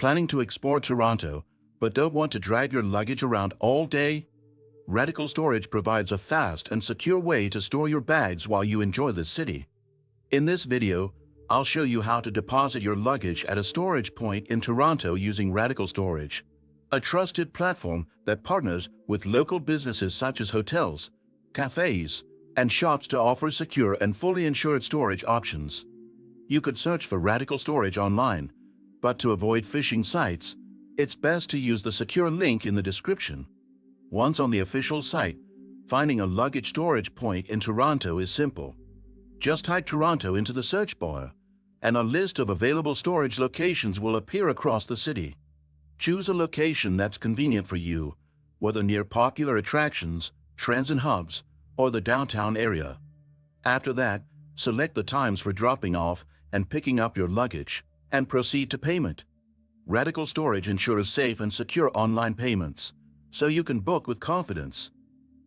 Planning to explore Toronto, but don't want to drag your luggage around all day? Radical Storage provides a fast and secure way to store your bags while you enjoy the city. In this video, I'll show you how to deposit your luggage at a storage point in Toronto using Radical Storage, a trusted platform that partners with local businesses such as hotels, cafes, and shops to offer secure and fully insured storage options. You could search for Radical Storage online, but to avoid phishing sites, it's best to use the secure link in the description. Once on the official site, finding a luggage storage point in Toronto is simple. Just type Toronto into the search bar, and a list of available storage locations will appear across the city. Choose a location that's convenient for you, whether near popular attractions, transit hubs, or the downtown area. After that, select the times for dropping off and picking up your luggage, and proceed to payment. Radical Storage ensures safe and secure online payments, so you can book with confidence.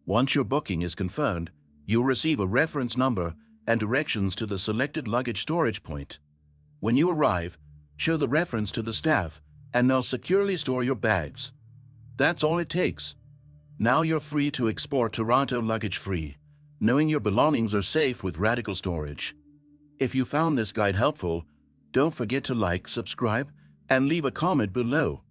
Once your booking is confirmed, you'll receive a reference number and directions to the selected luggage storage point. When you arrive, show the reference to the staff, and they'll securely store your bags. That's all it takes. Now you're free to explore Toronto luggage-free, knowing your belongings are safe with Radical Storage. If you found this guide helpful, don't forget to like, subscribe, and leave a comment below.